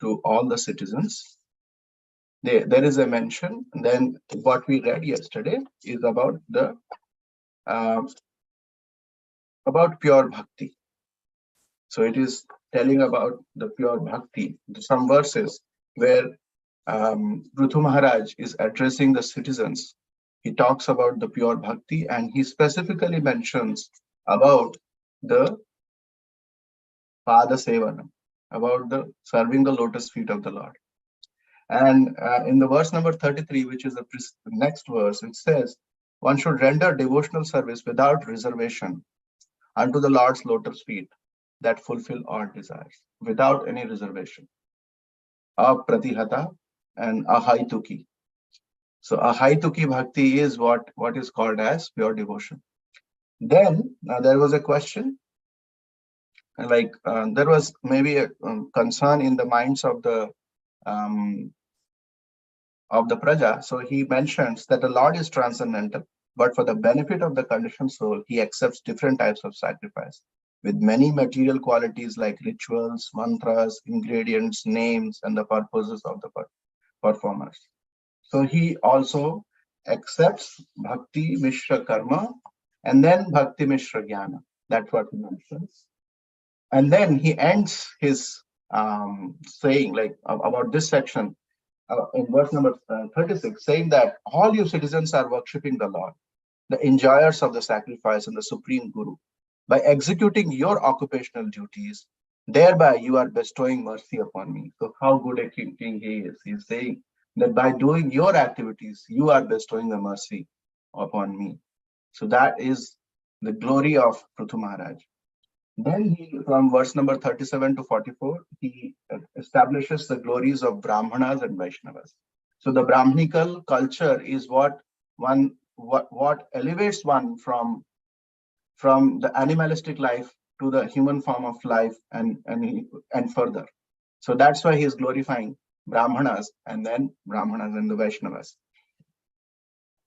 to all the citizens. There is a mention. And then what we read yesterday is about the about pure bhakti. So it is telling about the pure bhakti. Some verses where Prithu Maharaj is addressing the citizens. He talks about the pure bhakti, and he specifically mentions about the Pada Sevana, about the serving the lotus feet of the Lord. And in the verse number 33, which is the next verse, it says, one should render devotional service without reservation unto the Lord's lotus feet that fulfill all desires, without any reservation. Apratihata and ahaituki. So ahaituki bhakti is what is called as pure devotion. Then there was a question, like there was maybe a concern in the minds of the praja. So he mentions that the Lord is transcendental, but for the benefit of the conditioned soul, he accepts different types of sacrifice with many material qualities like rituals, mantras, ingredients, names, and the purposes of the performers. So he also accepts Bhakti Mishra Karma and then Bhakti Mishra Jnana. That's what he mentions. And then he ends his saying like about this section in verse number 36, saying that all you citizens are worshipping the Lord, the enjoyers of the sacrifice and the Supreme Guru. By executing your occupational duties, thereby you are bestowing mercy upon me. So how good a king he is. He's saying that by doing your activities, you are bestowing the mercy upon me. So that is the glory of Prithu Maharaj. Then he, from verse number 37 to 44, he establishes the glories of Brahmanas and Vaishnavas. So the Brahmanical culture is what elevates one from the animalistic life to the human form of life and further. So that's why he is glorifying Brahmanas and then Brahmanas and the Vaishnavas.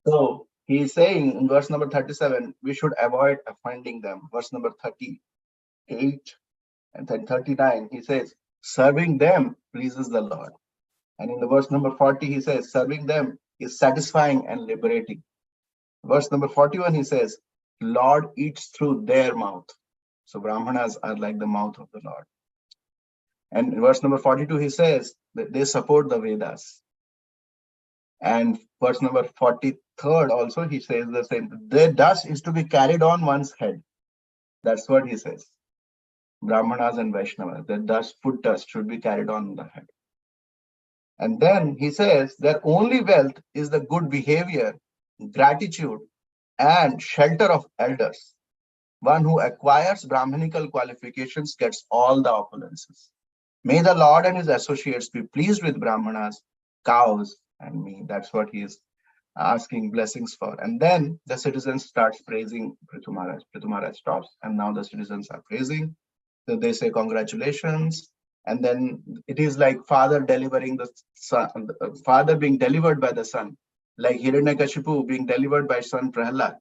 So he is saying in verse number 37, we should avoid offending them. Verse number 38 and then 39, he says, serving them pleases the Lord. And in the verse number 40, he says, serving them is satisfying and liberating. Verse number 41, he says, Lord eats through their mouth. So Brahmanas are like the mouth of the Lord. And in verse number 42, he says that they support the Vedas. And verse number 43rd also, he says the same. Their dust is to be carried on one's head. That's what he says. Brahmanas and Vaishnavas, their foot dust should be carried on the head. And then he says their only wealth is the good behavior, gratitude, and shelter of elders. One who acquires Brahmanical qualifications gets all the opulences. May the Lord and his associates be pleased with Brahmanas, cows, and me. That's what he is asking blessings for. And then the citizens starts praising Prithu Maharaj. Prithu Maharaj stops, and now the citizens are praising. So they say congratulations. And then it is like father delivering the son, father being delivered by the son, like Hiranyakashipu being delivered by son Prahlad.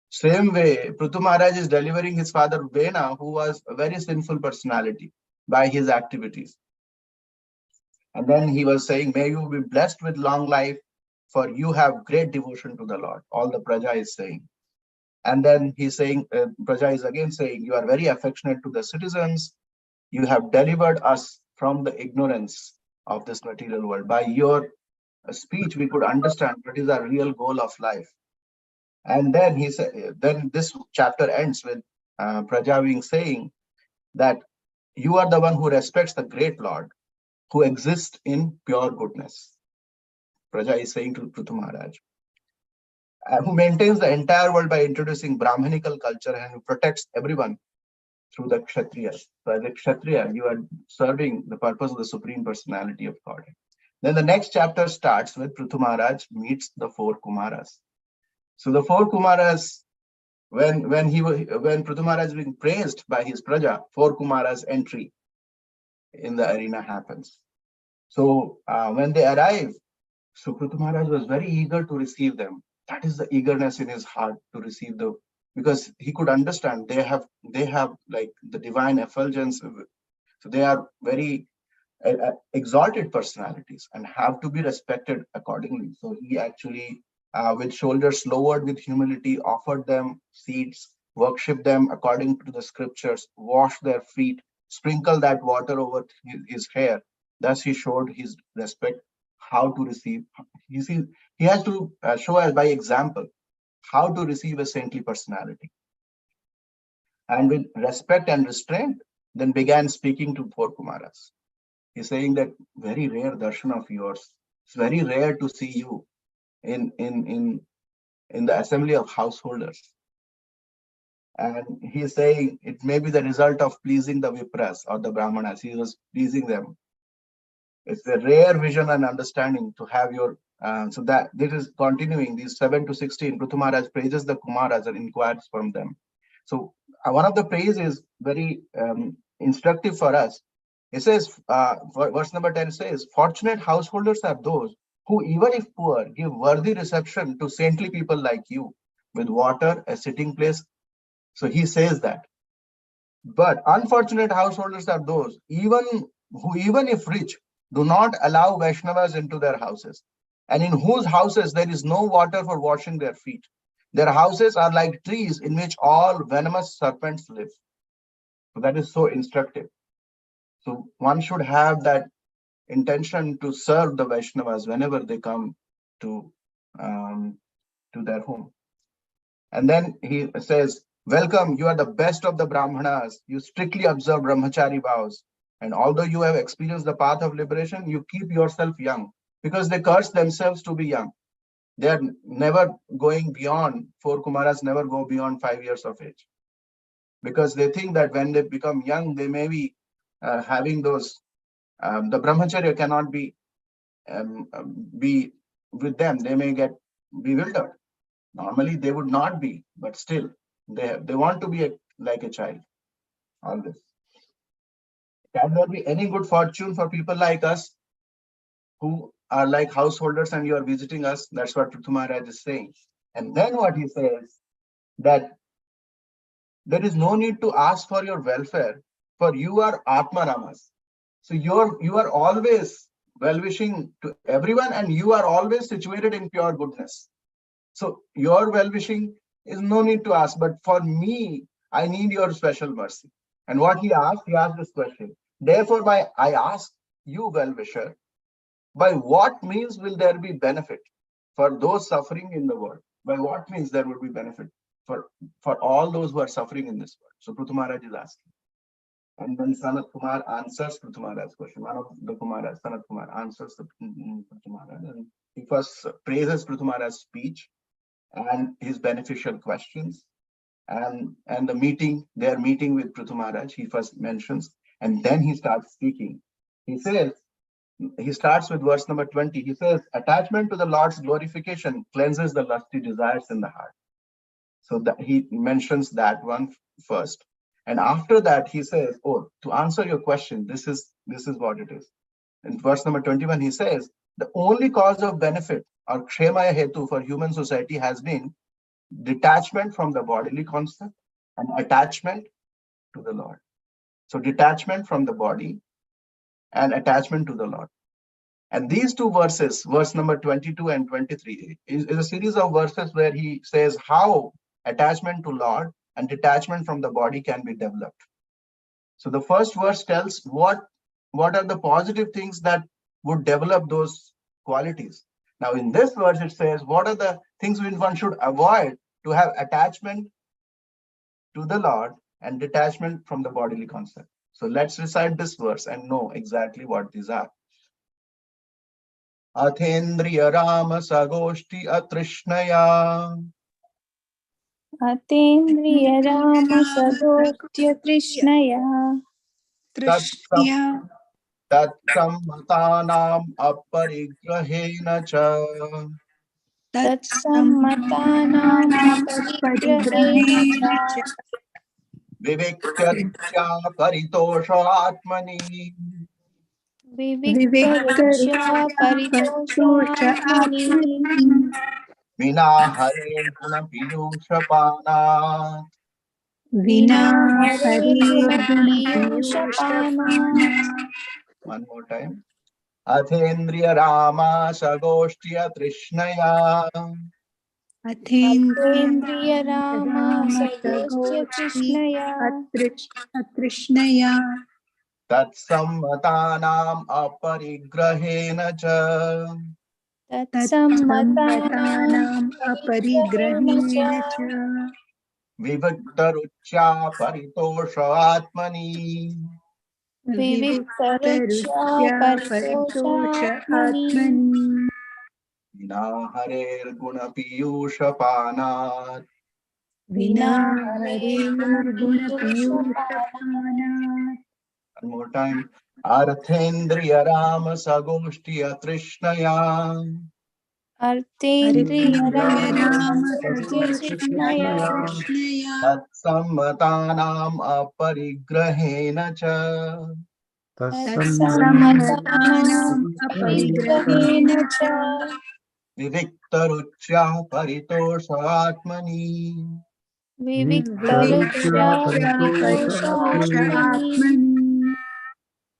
Same way, Prithu Maharaj is delivering his father Vena, who was a very sinful personality, by his activities. And then he was saying, may you be blessed with long life, for you have great devotion to the Lord. All the Praja is saying. And then he's saying, Praja is again saying, you are very affectionate to the citizens. You have delivered us from the ignorance of this material world. By your speech, we could understand what is our real goal of life. And then he said, then this chapter ends with Praja being saying that you are the one who respects the great Lord, who exists in pure goodness. Praja is saying to Prithu Maharaj, who maintains the entire world by introducing Brahmanical culture and who protects everyone through the Kshatriyas. So as a Kshatriya, you are serving the purpose of the Supreme Personality of God. Then the next chapter starts with Prithu Maharaj meets the four Kumaras. So the four Kumaras, when Prithu Maharaj is being praised by his Praja, four Kumaras entry in the arena happens. So when they arrive, so Prithu Maharaj was very eager to receive them. That is the eagerness in his heart to receive them, because he could understand they have like the divine effulgence. So they are very exalted personalities and have to be respected accordingly. So he actually, with shoulders lowered with humility, offered them seats, worship them according to the scriptures, wash their feet, sprinkle that water over his hair. Thus he showed his respect, how to receive. You see, he has to show us by example how to receive a saintly personality. And with respect and restraint, then began speaking to four Kumaras. He's saying that very rare darshan of yours. It's very rare to see you in the assembly of householders. And he's saying it may be the result of pleasing the Vipras or the Brahmanas. He was pleasing them. It's a rare vision and understanding to have your. So that this is continuing. These 7 to 16, Prithu Maharaj praises the Kumaras and inquires from them. So one of the praise is very instructive for us. It says, verse number 10 says, fortunate householders are those who, even if poor, give worthy reception to saintly people like you, with water, a sitting place. So he says that. But unfortunate householders are those who, even if rich, do not allow Vaishnavas into their houses, and in whose houses there is no water for washing their feet. Their houses are like trees in which all venomous serpents live. So that is so instructive. So one should have that intention to serve the Vaishnavas whenever they come to their home. And then he says, welcome, you are the best of the Brahmanas. You strictly observe brahmachari vows. And although you have experienced the path of liberation, you keep yourself young, because they curse themselves to be young. They are never going beyond, four Kumaras never go beyond 5 years of age, because they think that when they become young, they may be having those, the brahmacharya cannot be with them. They may get bewildered. Normally they would not be, but still they want to be like a child. All this. Can there be any good fortune for people like us who are like householders and you are visiting us? That's what Prithu Maharaj is saying. And then what he says, that there is no need to ask for your welfare, for you are Atma Ramas. So you are always well-wishing to everyone, and you are always situated in pure goodness. So your well-wishing is no need to ask, but for me, I need your special mercy. And what he asked this question. Therefore, I ask you, well-wisher, by what means will there be benefit for those suffering in the world? By what means there will be benefit for all those who are suffering in this world? So Prithu Maharaj is asking. And then Sanat Kumar answers Prithu Maharaj's question. One of the Kumaras, Sanat Kumar, answers the Prithu Maharaj. And he first praises Prithu Maharaj's speech and his beneficial questions, and their meeting with Prithu Maharaj, he first mentions, and then he starts speaking. He starts with verse number 20. He says, attachment to the Lord's glorification cleanses the lusty desires in the heart. So that he mentions that one first. And after that, he says, to answer your question, this is what it is. In verse number 21, he says, the only cause of benefit or kshemaya hetu for human society has been detachment from the bodily concept and attachment to the Lord. So detachment from the body and attachment to the Lord. And these two verses, verse number 22 and 23, is a series of verses where he says how attachment to Lord and detachment from the body can be developed. So the first verse tells what are the positive things that would develop those qualities. Now in this verse it says what are the things one should avoid to have attachment to the Lord and detachment from the bodily concept. So let's recite this verse and know exactly what these are. Athendriya Rama Sagoshti Atrishnaya. Atendriya Rama Sadostya Trishnaya. Tatsammatanam aparigrahena cha. Tatsammatanam aparigrahena cha. Viviktya paritosha atmani. Viviktya paritosha atmani. Vina hare guna piyusha pana. Vina hare guna piyusha pana. One more time. Athendriya Rama Sagoshtya Trishnaya. अथेन्द्रिय Ram Ram सगोष्ठ्य सगोष्ठी कृष्णया अतृष्णया Tatsammatanam aparigrahena cha. तत्सम्मतानां तत्सम्मतानाम् परिग्रहेण अपरिग्रहेण च च Vivaktarucha paritosha atmani. विविक्तरुच्या विविक्तरुच्या Paritosh परितोषात्मनि आत्मनि Vina harer guna piyusha panat. विना विना हरेर्गुणपीयूषपानात् हरेर्गुणपीयूषपानात् One more time. Arthendriya Rama Sagoshtya Trishnaya. अर्तेन्द्रिय हरेन्द्रिय Ram Ram सगोष्ठ्य सगोष्ठी कृष्णया कृष्णया Tatsammatanam aparigrahena cha. तत्सम्मतानां तत्सम्मतानाम् परिग्रहेण अपरिग्रहेण च च Viviktarucha paritosha atmani. विविक्तरुच्या विविक्तरुच्या Paritosh परितोषात्मनि आत्मनि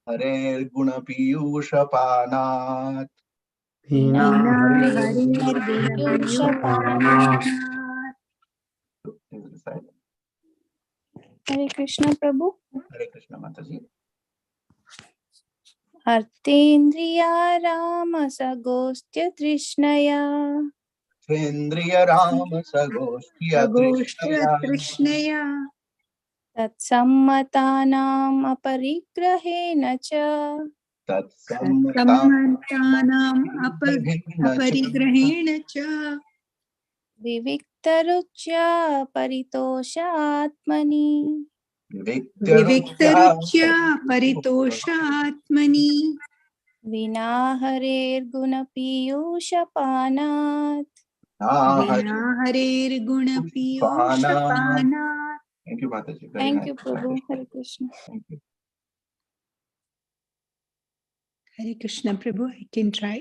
Harer guna piyusha panat. विना विना हरेर्गुणपीयूषपानात् हरेर्गुणपीयूषपानात् हरे कृष्ण प्रभु Hare Krishna Mataji. अर्तेन्द्रिया राम सगोष्ठ्य तृष्णया Thendriya Rama Sagoshtya सगोष्ठ्य Trishnaya. तृष्णया तत्सम्मतानाम् अपरिग्रहेण च Tatsammata तत्सम्मतानाम् अपरिग्रहेण च विविक्तरुच्या परितोषात्मनि विविक्तरुच्या परितोष आत्मनि विना हरेर्गुणपीयूषपानात् विना हरेर्गुणपीयूषपानात् Thank you, Mataji. Very thank nice. You Prabhu Hare Krishna Thank you. Hare Krishna Prabhu, I can try.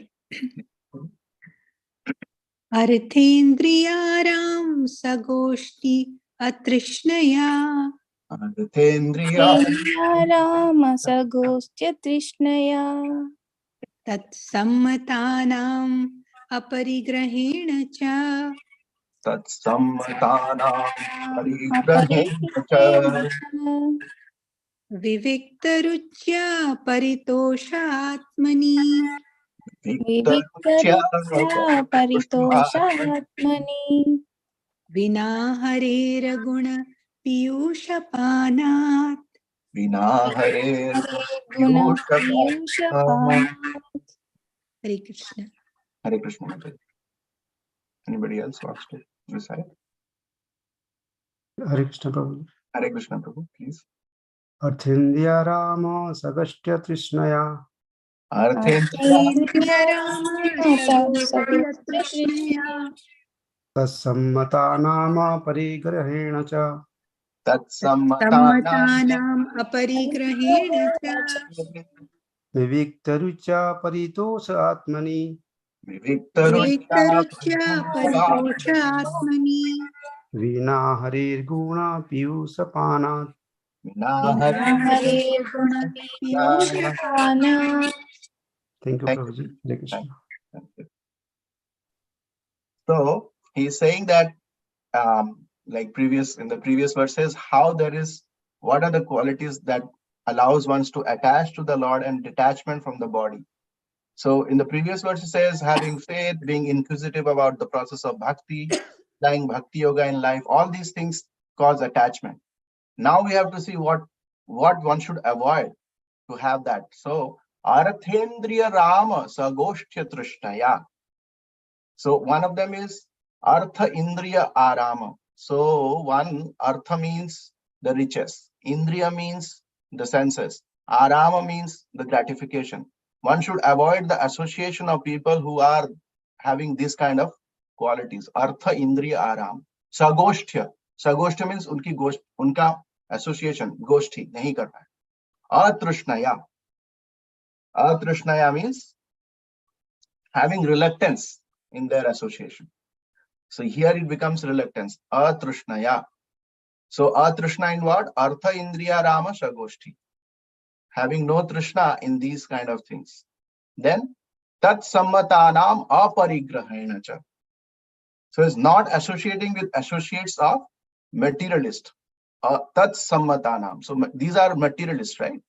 अर्थेन्द्रियाराम सगोष्ठी अतृष्णया Thendriya राम सगोष्ठ्य तृष्णया तत्सम्मतानाम् अपरिग्रहेण च Tatsammatanam parigrahena cha. अपरिग्रहेण च विविक्तरुच्या परितोषात्मनि Viktarucha विविक्तरुच्या परितोषात्मनि विना हरेरगुण पीयूषपानात् Vina harer piyusha panat. गुणपीयूषपानात् Hare Krishna Hare Krishna Mataji. Anybody else wants to recite? Hare Krishna Prabhu. Hare Krishna Prabhu, please. Arthindya Rama Sagastya Trishnaya Arthendriya अर्थेन्द्रिय Ram सगोष्ठ्य तृष्णया Tasammata Nama Parigrahena Cha Tatsammatanam सम्मतानाम् अपरिग्रहेण च Viviktarucha Paritosha Atmani Viktarucha विविक्तरुच्या Paritosh आत्मनि Vina Harir Guna Piyusa Panat. Vina विना harer हरेर्गुण पीयूषपानात् Thank you, Thank you. Prabhuji. Hare Krishna. Thank you. So he's saying that, like in the previous verses, how what are the qualities that allows ones to attach to the Lord and detachment from the body. So in the previous verse it says having faith, being inquisitive about the process of bhakti, applying bhakti yoga in life, all these things cause attachment. Now we have to see what one should avoid to have that. So Arthendriya Rama Sagoshtya Trishnaya. So one of them is Artha Indriya Arama. So one Artha means the riches, Indriya means the senses, Arama means the gratification. One should avoid the association of people who are having this kind of qualities. Artha Indriya Arama. Sagoshtya. Sagoshtya means unka association, goshti, nahi karna hai. Atrishnaya. Atrishnaya means having reluctance in their association. So here it becomes reluctance. Atrishnaya. So atrishna in what? Artha Indriya Rama Sagoshti. having no trishna in these kind of things. Then tat sammatanam aparigrahena cha. So it's not associating with associates of materialist. Tat sammatanam. So these are materialists, right?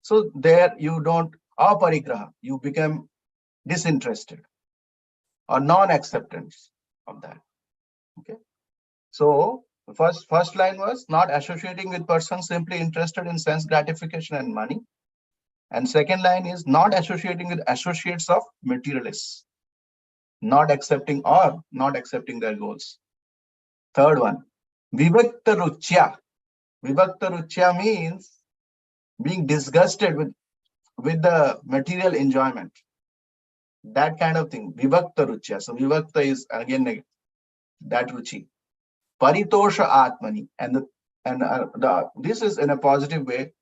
So there you don't aparigraha, you become disinterested or non-acceptance of that. Okay. So the first line was not associating with persons simply interested in sense gratification and money. And second line is not associating with associates of materialists, not accepting their goals. Third one, vivakta ruchya. Vivakta ruchya means being disgusted with the material enjoyment. That kind of thing. Vivakta ruchya. So vivakta is again that ruchi. Paritosha atmani. And this is in a positive way,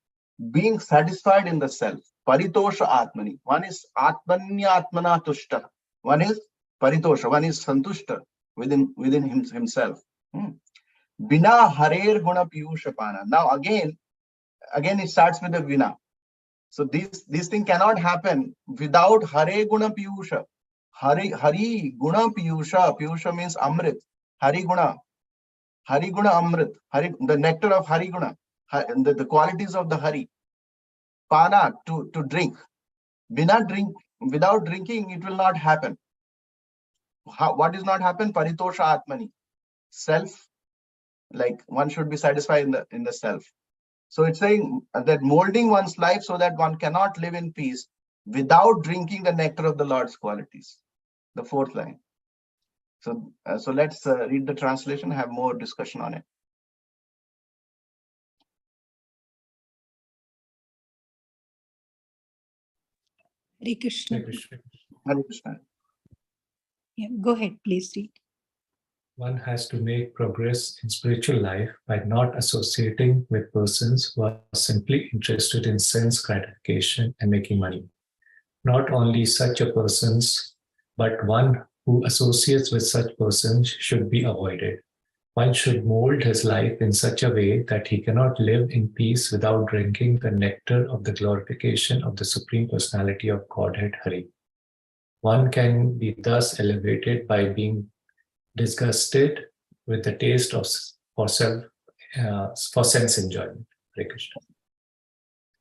being satisfied in the self. Paritosha atmani. One is atmanya atmana tushta. One is paritosha. One is santushta within himself. Bina harer guna piyushapana. Now again it starts with the vina. So this thing cannot happen without hare guna piyusha. Hari guna piyusha. Piyusha means amrit. Hari guna amrit. The nectar of hari guna. The qualities of the hari. Pana, to drink. Without drinking, it will not happen. What does not happen? Paritosha atmani. Self, like one should be satisfied in the self. So it's saying that molding one's life so that one cannot live in peace without drinking the nectar of the Lord's qualities. The fourth line. So let's read the translation, have more discussion on it. Hare Krishna. Hare Krishna. Yeah, go ahead, please read. One has to make progress in spiritual life by not associating with persons who are simply interested in sense gratification and making money. Not only such a persons, but one who associates with such persons should be avoided. One should mold his life in such a way that he cannot live in peace without drinking the nectar of the glorification of the Supreme Personality of Godhead Hari. One can be thus elevated by being disgusted with the taste of for sense enjoyment. Hare Krishna.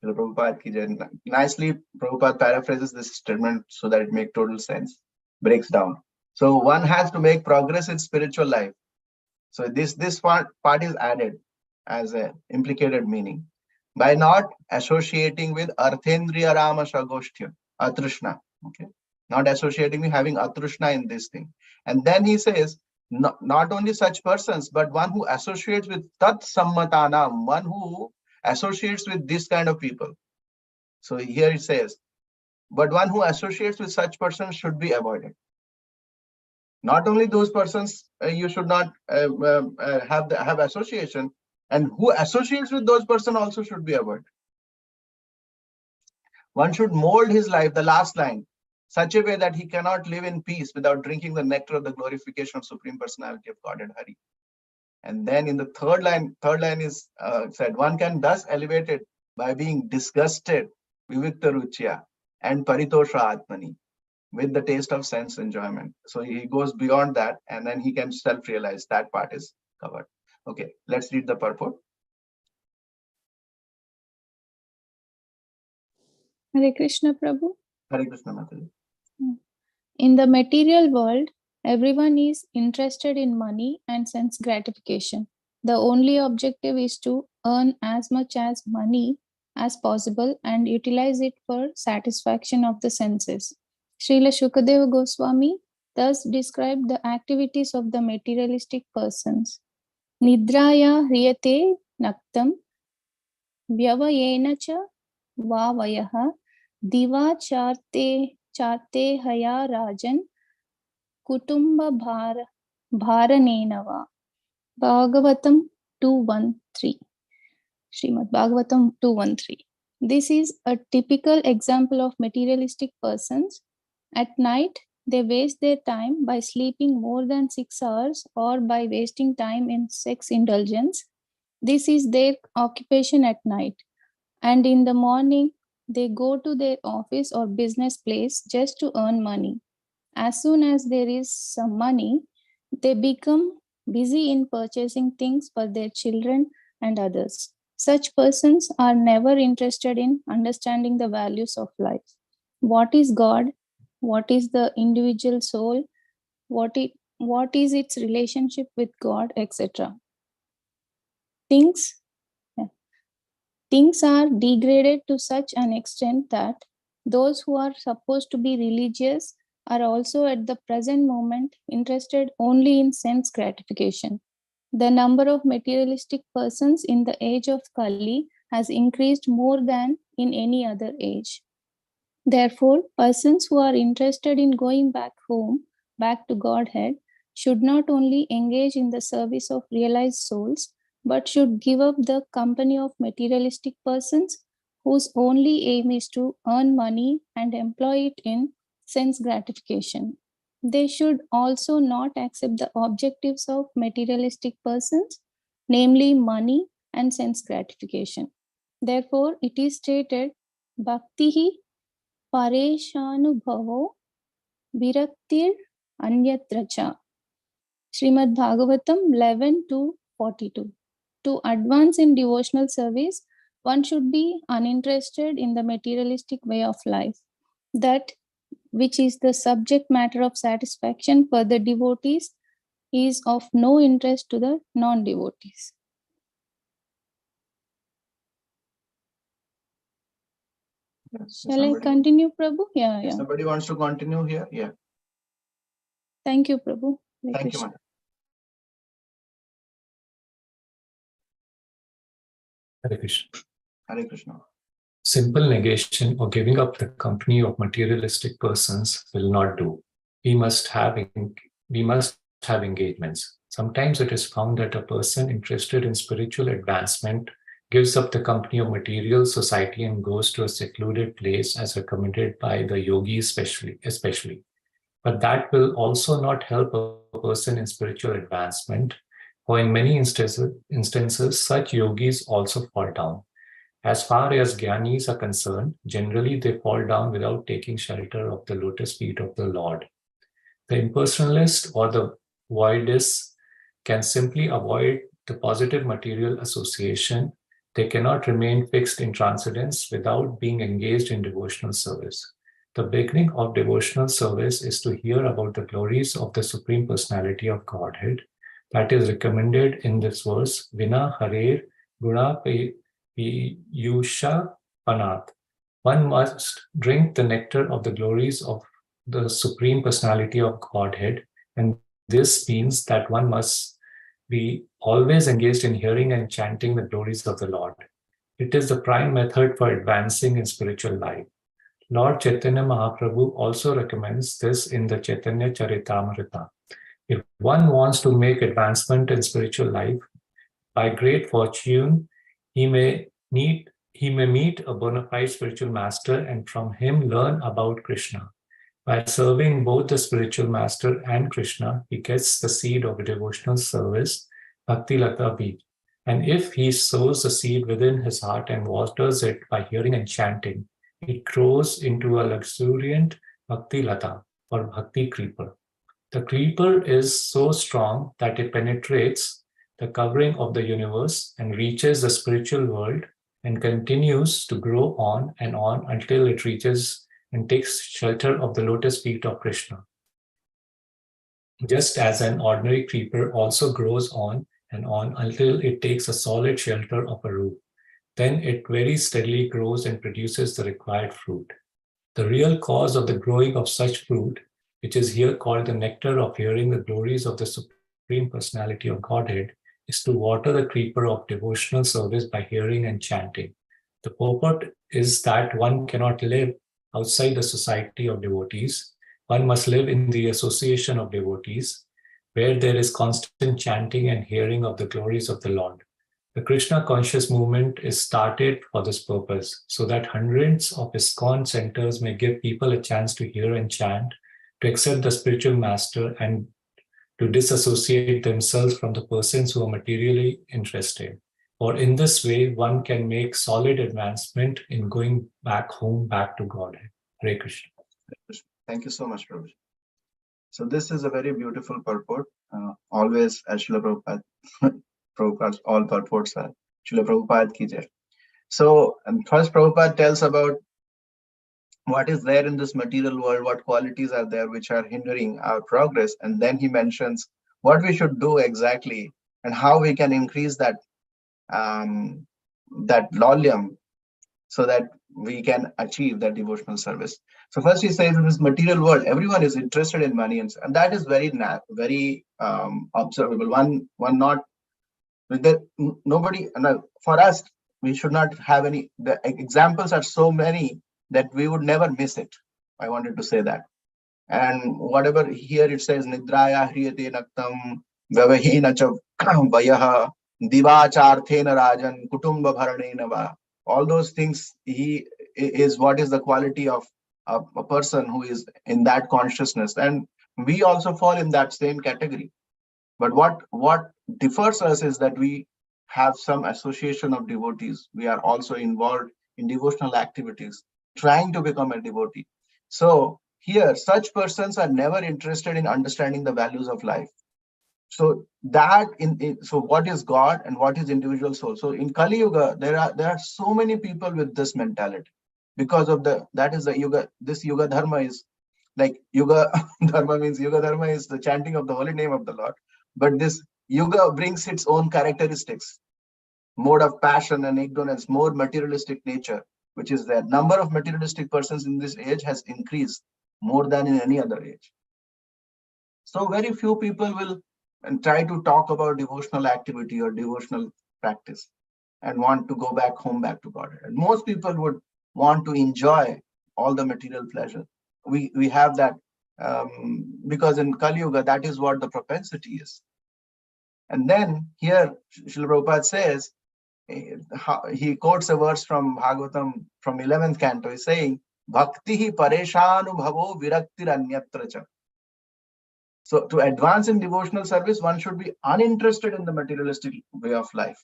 Prabhupada, nicely, Prabhupada paraphrases this statement so that it makes total sense, breaks down. So one has to make progress in spiritual life. So this part is added as a implicated meaning by not associating with arthendriya rama shagoshtya, atrishna. Okay, not associating with having atrishna in this thing. And then he says, not only such persons, but one who associates with tat sammatanam, one who associates with this kind of people. So here it says, but one who associates with such persons should be avoided. Not only those persons, you should not have association, and who associates with those persons also should be avoided. One should mold his life, the last line, such a way that he cannot live in peace without drinking the nectar of the glorification of Supreme Personality of Godhead Hari. And then in the third line is said, one can thus elevate it by being disgusted, vivikta ruchya, and paritosha atmani, with the taste of sense enjoyment. So he goes beyond that, and then he can self-realize. That part is covered. Okay, let's read the purport. Hare Krishna, Prabhu. Hare Krishna, Mataji. In the material world, everyone is interested in money and sense gratification. The only objective is to earn as much as money as possible and utilize it for satisfaction of the senses. Srila Shukadeva Goswami thus described the activities of the materialistic persons. Nidraya hriyate naktam vyavayena cha vavayaha diva charte haya rajan kutumba bharanenava. Bhagavatam 213. Srimad Bhagavatam 213. This is a typical example of materialistic persons. At night, they waste their time by sleeping more than 6 hours or by wasting time in sex indulgence. This is their occupation at night. And in the morning, They go to their office or business place just to earn money. As soon as there is some money, they become busy in purchasing things for their children and others. Such persons are never interested in understanding the values of life. What is God? What is the individual soul? What is its relationship with God, etc. Things, things are degraded to such an extent that those who are supposed to be religious are also at the present moment interested only in sense gratification. The number of materialistic persons in the age of Kali has increased more than in any other age. Therefore, persons who are interested in going back home, back to Godhead, should not only engage in the service of realized souls, but should give up the company of materialistic persons whose only aim is to earn money and employ it in sense gratification. They should also not accept the objectives of materialistic persons, namely money and sense gratification. Therefore, it is stated, Bhaktihi Pareshanubhavo Viraktir Anyatra cha. Srimad Bhagavatam 11 to 42. To advance in devotional service, one should be uninterested in the materialistic way of life, that which is the subject matter of satisfaction for the devotees is of no interest to the non-devotees. Yes. Shall I continue, Prabhu? Yeah, If yeah. somebody wants to continue here, yeah. Thank you, Prabhu. Hare Thank you, Krishna. Madam. Hare Krishna. Hare Krishna. Simple negation or giving up the company of materialistic persons will not do. We must have engagements. Sometimes it is found that a person interested in spiritual advancement gives up the company of material society and goes to a secluded place as recommended by the yogis especially. But that will also not help a person in spiritual advancement, for in many instances such yogis also fall down. As far as Gyanis are concerned, generally they fall down without taking shelter of the lotus feet of the Lord. The impersonalist or the voidist can simply avoid the positive material association. They cannot remain fixed in transcendence without being engaged in devotional service. The beginning of devotional service is to hear about the glories of the Supreme Personality of Godhead. That is recommended in this verse, Vina Harer Guna Piyusha Panat. One must drink the nectar of the glories of the Supreme Personality of Godhead, and this means that one must be always engaged in hearing and chanting the glories of the Lord. It is the prime method for advancing in spiritual life. Lord Chaitanya Mahaprabhu also recommends this in the Chaitanya Charitamrita. If one wants to make advancement in spiritual life, by great fortune, he may meet a bona fide spiritual master and from him learn about Krishna. By serving both the spiritual master and Krishna, he gets the seed of a devotional service, Bhakti Lata Beej. And if he sows the seed within his heart and waters it by hearing and chanting, it grows into a luxuriant Bhakti Lata or Bhakti creeper. The creeper is so strong that it penetrates the covering of the universe and reaches the spiritual world and continues to grow on and on until it reaches and takes shelter of the lotus feet of Krishna. Just as an ordinary creeper also grows on and on until it takes a solid shelter of a root. Then it very steadily grows and produces the required fruit. The real cause of the growing of such fruit, which is here called the nectar of hearing the glories of the Supreme Personality of Godhead, is to water the creeper of devotional service by hearing and chanting. The purport is that one cannot live outside the society of devotees. One must live in the association of devotees, where there is constant chanting and hearing of the glories of the Lord. The Krishna conscious movement is started for this purpose, so that hundreds of ISKCON centers may give people a chance to hear and chant, to accept the spiritual master, and to disassociate themselves from the persons who are materially interested. For in this way, one can make solid advancement in going back home, back to Godhead. Hare Krishna. Thank you so much, Prabhu. So this is a very beautiful purport. Always, as Srila Prabhupada, Prabhupada's all purports are Srila Prabhupada ki jai. So, and first Prabhupada tells about what is there in this material world, what qualities are there which are hindering our progress, and then he mentions what we should do exactly and how we can increase that that volume so that we can achieve that devotional service. So first he says, in this material world, everyone is interested in money, and that is very observable. One not nobody. For us, we should not have any. The examples are so many that we would never miss it. I wanted to say that. And whatever here it says, nidraya hriyate naktam vyavahina cha vayaha divacharthena rajan kutumba bharanena va. All those things he is what is the quality of a person who is in that consciousness, and we also fall in that same category. But what differs us is that we have some association of devotees. We are also involved in devotional activities, trying to become a devotee. So here, such persons are never interested in understanding the values of life. So that so what is God and what is individual soul? So in Kali Yuga, there are so many people with this mentality because of that is the yuga. This yuga dharma is like yuga dharma means yuga dharma is the chanting of the holy name of the Lord. But this yuga brings its own characteristics, mode of passion and ignorance, more materialistic nature, which is the number of materialistic persons in this age has increased more than in any other age. So very few people will try to talk about devotional activity or devotional practice and want to go back home, back to God. And most people would want to enjoy all the material pleasure. We have that because in Kali Yuga, that is what the propensity is. And then here, Srila Prabhupada says, he quotes a verse from Bhagavatam from 11th canto. He's saying, Bhakti pareshanubhavo viraktir anyatra cha. So to advance in devotional service, one should be uninterested in the materialistic way of life.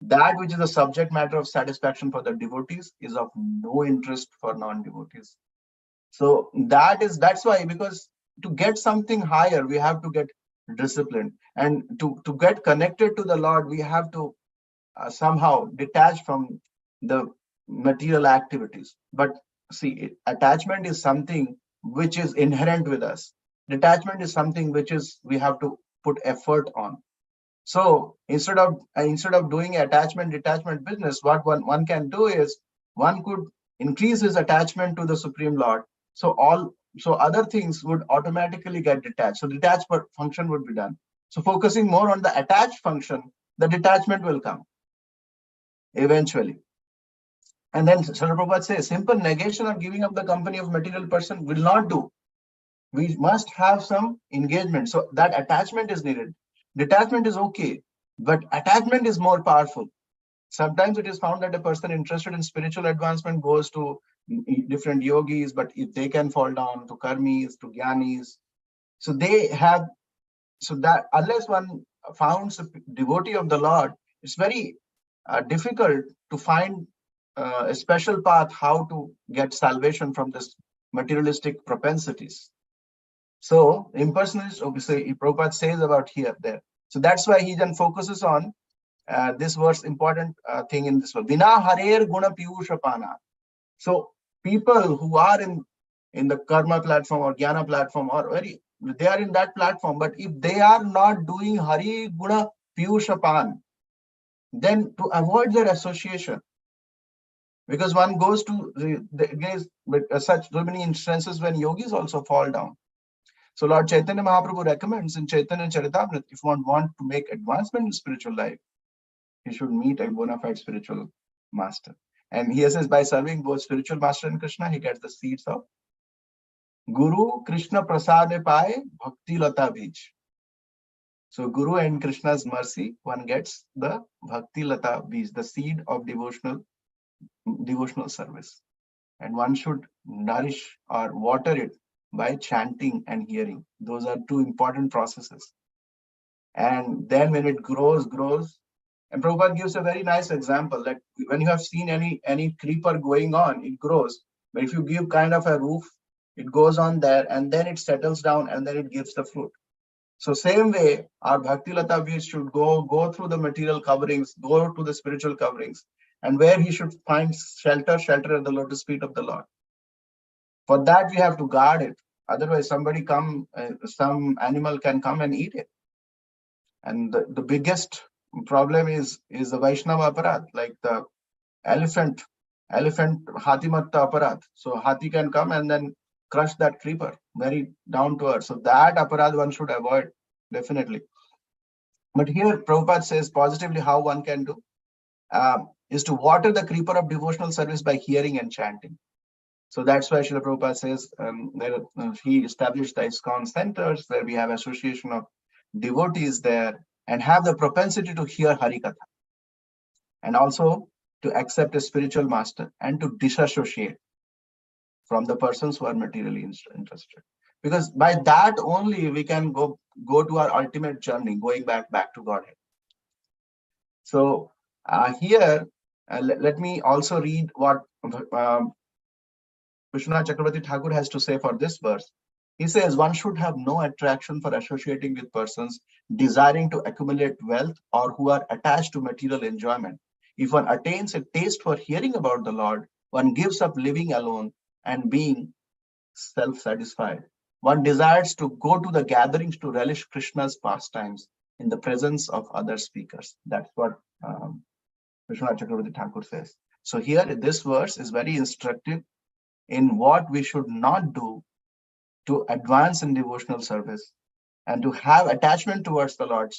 That which is the subject matter of satisfaction for the devotees is of no interest for non-devotees. So that's why, because to get something higher, we have to get disciplined. And to get connected to the Lord, we have to somehow detach from the material activities. But see, attachment is something which is inherent with us. Detachment is something which is we have to put effort on. So instead of doing attachment detachment business, what one can do is one could increase his attachment to the Supreme Lord. So other things would automatically get detached. So detached function would be done. So focusing more on the attached function, the detachment will come eventually. And then Srila Prabhupada says, simple negation or giving up the company of material person will not do. We must have some engagement. So that attachment is needed. Detachment is okay, but attachment is more powerful. Sometimes it is found that a person interested in spiritual advancement goes to different yogis, but if they can fall down to karmis, to jnanis, so that unless one founds a devotee of the Lord, it's very difficult to find a special path how to get salvation from this materialistic propensities. So impersonalist, obviously, Prabhupada says about there. So that's why he then focuses on this verse, important thing in this one. Vina harer guna piyusha pana. So people who are in the karma platform or jnana platform they are in that platform, but if they are not doing hari guna piyusha pan, then to avoid their association, because one goes to such so many instances when yogis also fall down. So Lord Chaitanya Mahaprabhu recommends in Chaitanya Charitamrita, if one want to make advancement in spiritual life, he should meet a bona fide spiritual master. And he says by serving both spiritual master and Krishna, he gets the seeds of Guru Krishna Prasad Paye Bhakti Lata Bij. So Guru and Krishna's mercy, one gets the Bhakti Lata Bij, the seed of devotional service. And one should nourish or water it by chanting and hearing. Those are two important processes. And then when it grows, And Prabhupada gives a very nice example that when you have seen any creeper going on, it grows. But if you give kind of a roof, it goes on there and then it settles down and then it gives the fruit. So same way, our Bhakti Lata Veer should go through the material coverings, go to the spiritual coverings, and where he should find shelter at the lotus feet of the Lord. For that, we have to guard it. Otherwise, some animal can come and eat it. And the biggest problem is the Vaishnava aparad, like the elephant Hatimatta aparad. So Hati can come and then crush that creeper very down to earth. So that aparad one should avoid, definitely. But here Prabhupada says positively how one can do is to water the creeper of devotional service by hearing and chanting. So that's why Srila Prabhupada says he established the ISKCON centers where we have association of devotees there and have the propensity to hear Harikatha and also to accept a spiritual master and to disassociate from the persons who are materially interested. Because by that only we can go to our ultimate journey, going back to Godhead. So here, let me also read what Vishwanath Chakravarti Thakur has to say for this verse. He says, one should have no attraction for associating with persons desiring to accumulate wealth or who are attached to material enjoyment. If one attains a taste for hearing about the Lord, one gives up living alone and being self-satisfied. One desires to go to the gatherings to relish Krishna's pastimes in the presence of other speakers. That's what Vishwanath Chakravarti Thakur says. So here, this verse is very instructive in what we should not do to advance in devotional service and to have attachment towards the Lord.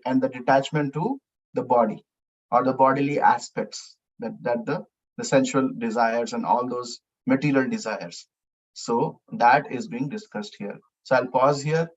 And the detachment to the body or the bodily aspects that the sensual desires and all those material desires. So that is being discussed here. So I'll pause here